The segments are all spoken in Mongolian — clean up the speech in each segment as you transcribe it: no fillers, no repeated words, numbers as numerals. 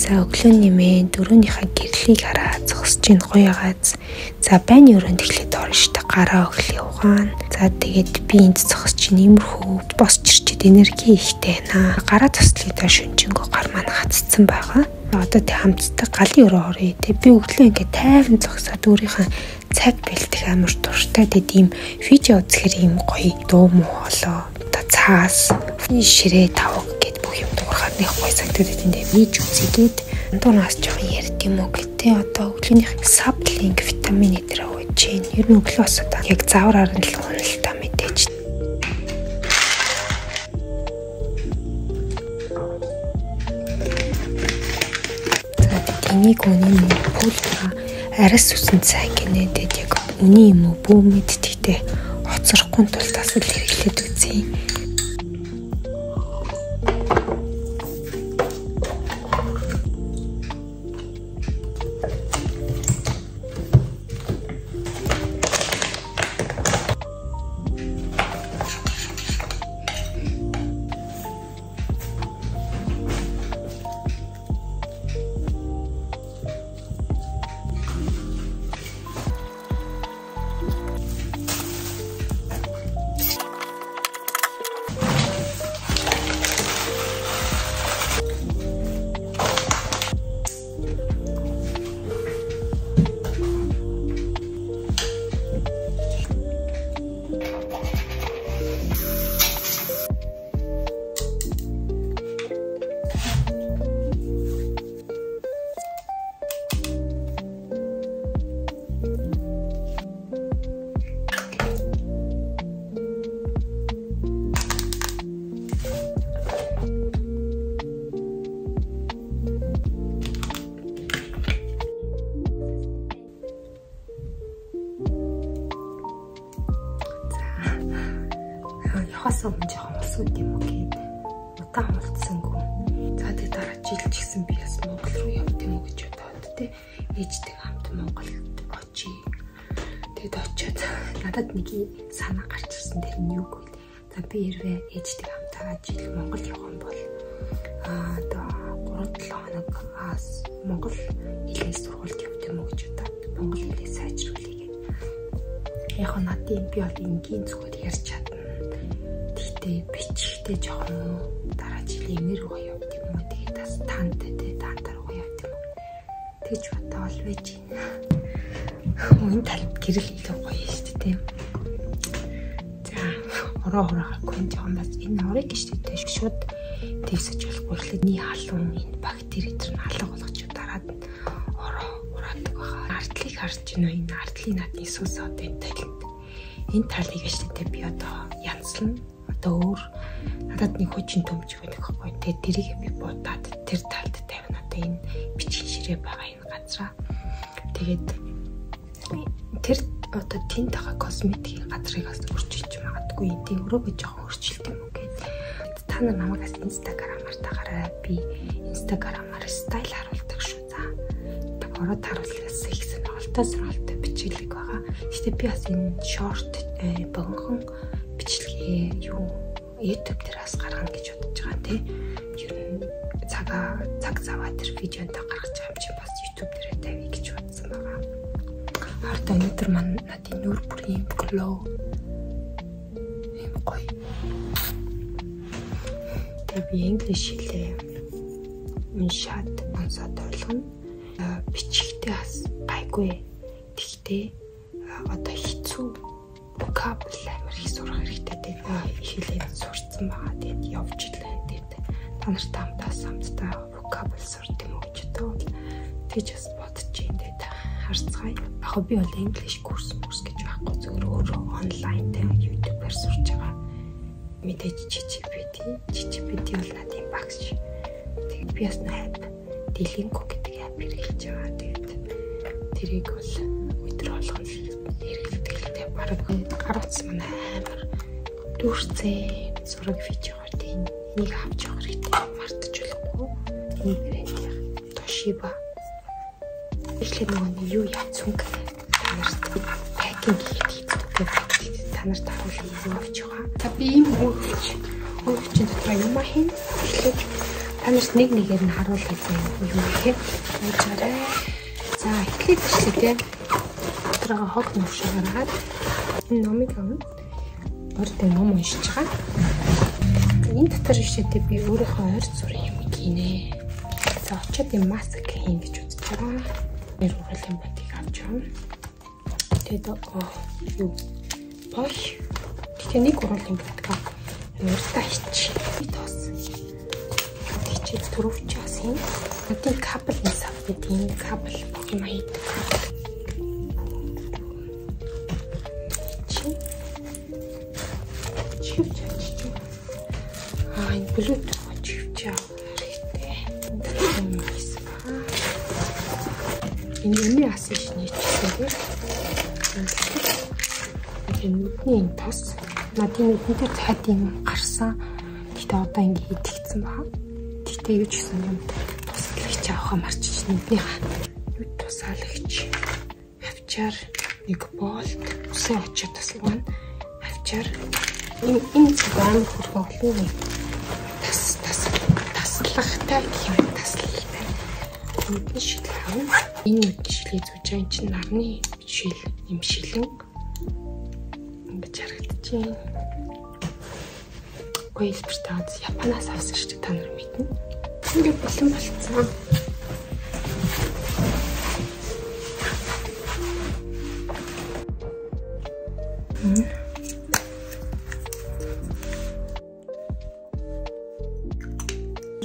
За өглөө нэмээ дөрөвнийхээ гэрлийг хараад зогсож ин гоё гааз. За байны өрөөнд эхлээд орно штэ гараа өглөө угаана. За тэгээд би энд зогсож ин иймэрхүү босч ирчээд энерги ихтэй байна. Гараа туслахыг даа шүнжэнгөө гар маань хатцсан байгаа. Одоо тэг хамтдаг галын өрөө орё. Тэг би өглөө ингээд тайван зогсоод өөрийнхөө цаг бэлтэх амар дуртай. Тэг ийм видео үзэхээр ийм гоё дуу муу болоо. Одоо цаас ширээ тавг гэд бүх юм дуурахаар нэг гоё цагтад тэндээ виж үзгээд дуунаас жоохон ярьд юм уу гэдэг. Одоо өглөөнийх саблинг витамин дээр ууж чинь. Ер нь өглөөс одоо яг заавраар нь л уuna л та мэдээж. Энийг үнийн пулга арас үсэн цай гинэдэд яг үний юм уу бүү мэддэгтэй хоцрохгүй тул тасал хэрэглээд үзье. Хасаа өмнө жоохон усууд юм уу гээд удаан болцсонгүй. За тэг дараа жил ч гэсэн би бас Монгол руу явт юм уу гэж бодоод те ээжтэй хамт Монголд очие. Тэгэд очиод надад нэг санаа гарч ирсэн тэр нь юу гэвэл за би хэрвээ ээжтэй хамтаа жил Монгол явах юм бол одоо 3-7 хоног Монгол хэлний сургуульд явт юм уу гэж бодоод Монгол хэлээ сайжруулъя гэх. Яг надад би бол энгийн зүгээр ярьж чадна. Тэгтээ бичихтэй жоохон дараа жилийн эмэр рүү явт юм уу. Тэгээд бас таантар руу явт юм уу. Тэгж бодоол байж байна. Үн талд гэрэл илүү гоё шүү дээ. За ороо гарахгүй жоохон бас энэ орыг гэжтэй шууд дэвсэж болохгүй эхлээд ний халуун энэ бактери төр нь алга болгоч дараад ороо ураадаг баха. Артлыг харж байна уу? Энэ артлын наадны сүнс одоо энэ талд. Энэ талыг гэжтэй би одоо янзлна. Одоо өөр надад нэг хүчин төмж байдаг байхгүй. Тэгээд тэрийг би буудаад тэр талд тавина. Одоо энэ бичгийн ширээ байгаа энэ газараа. Тэгээд тэр одоо тэн тага косметикийн газрыг бас өрчилж магадгүй. Энд өрөөгөө жоохон өрчилт юм уу гэдэг. Та нар намайгаас инстаграмаар дагаарай. Би инстаграмаар стайл харуулдаг шүү. За. Ороод харуулгаас их сонирхолтой бичлэг байгаа. Гэхдээ би бас энэ шорт богинохон бичлэгээ юу YouTube дээр бас гаргана гэж бодож байгаа тийм. Ер нь цаг заваа тэр видеонд гаргаж байгаа юм чи бас YouTube дээр тавья гэж бодсон байгаа. Харт өнөөдөр маань надын нүур бүрийн glow юм гоё. Тэр би English хэлээ. Уншаад онцоод ойлгоно. Бичихтэй бас гайгүй. Тэгтээ одоо хэцүү vocabulary амар их сурах хэрэгтэй тийм хэлээд сурцсан байгаа. Тэгээд явж илээ тийм та нартай хамтдаа vocabulary сурд юм уу гэж бодвол тэгж бас бодож юм дээ харцгаая. Яг би бол English курс гэж байхгүй зөвхөн өөрөө онлайн дээр YouTube-аар сурч байгаа. Мэдээж ChatGPT бол надын багш. Тэгээд би бас найд Duolingo гэдэг app хэрэглэж байгаа. Тэгээд тэрийг бол өдөр болгон хэрэглэдэг. Бараг гаруйц манай амар дүүрцээ зураг видеогоор энийг авч явах хэрэгтэй. Мартаж болохгүй. Энийг нэрээ Toshiba. Эхлээд нөгөө юу яцсан танарт пакинг хийдэг. Та нарт харуулъя юу авч байгаа. За би ийм хөвч дотор юм хийн. Эхлээд Танарт нэгээр нь харуулъя заяа юу гэх юм. Уучлаарай. За эхлээд ишлээ. Дотроо хог нуушаа гаргаад энэ номыг авна. Өөртөө ном уншиж байгаа. Энэ дотор ишээдээ би өөрийнхөө ойр зургийн юм гинэ. За очиод юм маск хийн гэж үзэж байгаа. Нэр уралын батыг авч явна. Тэгээд юу бой. Тэгэхээр нэг уралын батгаа урьдаа хич. Би тоос. Хичээд түрүүчээс юм. Өдний кабель нисав гэдэг энэ кабель юм аа. Энэ Bluetooth чивчээ хэрэгтэй. Энэ юуны асууж нийцсэн. Энэ нүдний тос. Надын нүдний цайдын гарсан. Гэтэ одоо ингэ идэгцэн баа. Гэтэ юу ч гэсэн юм туслагч авахаа марчиж нүднийхаа юу тусаалагч. Авчаар нэг болт усан очиж тасалгана. Авчаар энэ зам хөргөглөө. Таслахтай гэх юм таслалтай. Нүдний шил авна. Энэ шилийг зүүж байгаа чинь нарны шил юм шилэн. Ингэж харагдчихээн. Гойлбэртаад Японоос авсан шүү дээ та нар мэднэ. Ингээ болон болцсон.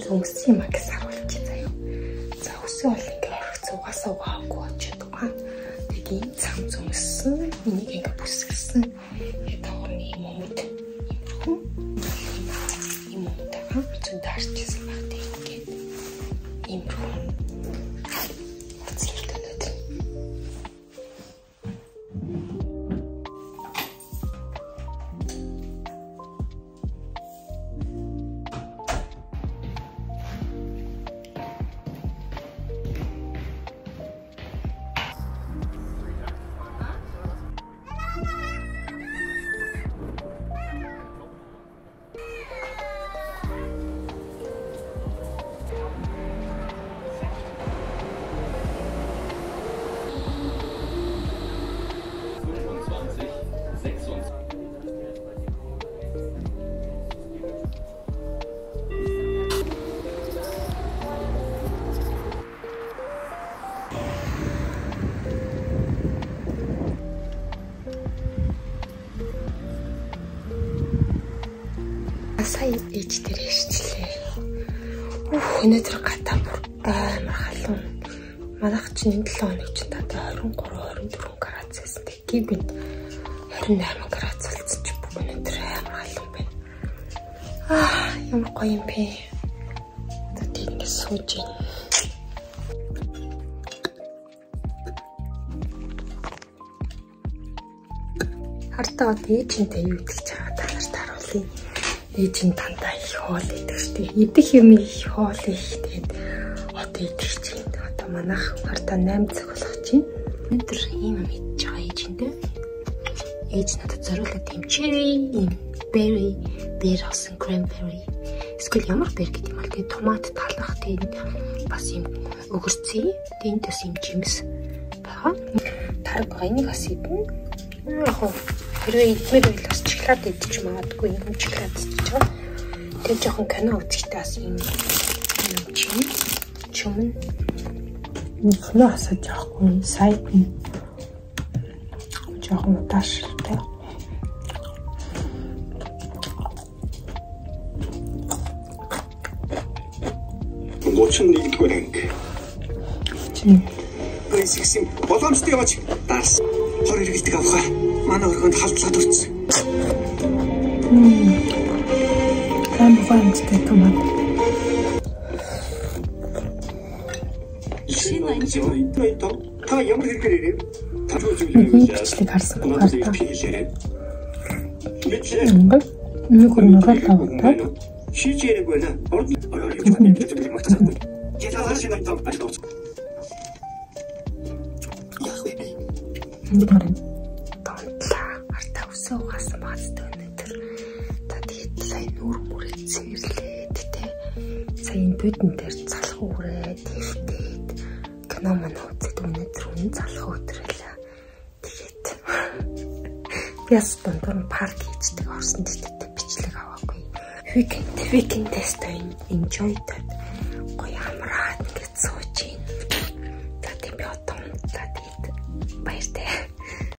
Өссөн юм гэж харуулчих заяа. За өссөн бол ингээ орох цугаас угаагүй очиад байгаа. Тэг ийм цам зөмсөн, энийг ингээ бүсгэлсэн. Ятааны юм өмд. Юм өмдөг зүүн даарчсан баг тэг ингээ. Ийм рүү. Цэлтэнэт. Сая ээж дээр ярьчлээ. Өнөөдөр гатаа бүр амар халуун. Манайх чинь 7 хоног чинь даа 23-24 градус байсан. Тэгэхийг би 28 градус болсон чи бүх өнөөдөр амар халуун байна. Ямар гоё юм бэ. Тэгээд ингэ сууж ийн. Хартаа ээжинтэй юу гэж байгаа та нарт харуулъя. Ээжийн тандаа их хоол идэх штеп. Идэх юм их хоол их. Тэгээд одоо идэх чинь одоо манайх хартаа 8 цаг болох чинь. Өнөөдөр ийм юм идэж байгаа ээжинтэй. Ээж надад зориулаад юм cherry, berry, beer асан cranberry. Эсвэл ямар бэр гэдэг юм бол тэгээд томат талах тэгээд бас юм өгөрцөө. Тэгээд бас юм жимс байгаа. Тараг энийг бас идэн. Яг хэрвээ идмээр байвал бас шоколад идэж магадгүй юм шоколад идэж байгаа. Тэгээд жоохон кино үзэхдээ бас юм чимэн кино асууж явахгүй сайт нь жоохон удааштай. Мочин нэгдүгээр анги. Бэсиксэн боломжтой яваач дарс. Хор хэрэгэлдэг авах. Манай өргөнд халдлага төрсөн. Амфанцтэй томат. Та ямар хэрэгээр ирээ? Та юу зүйлийг харсан байна. Нэг хөрмөөр тавтаа. Шийдэж байна. Артаа өсөө угаасан багцтай өнөдөр. За тэгээд сая нүүр мөрөд цэвэрлээд тэ. Сая энэ компьютер дээр залах үрээ твтээд кино мөн үзээд өнөөдөр үнэн залах өдөр байлаа. Тэгээд яс дундуур парк хийждэг орсон дэвтэртэй бичлэг аваагүй. Weekend тест enjoy даа. Гоё амраад ингээд сууж ийн.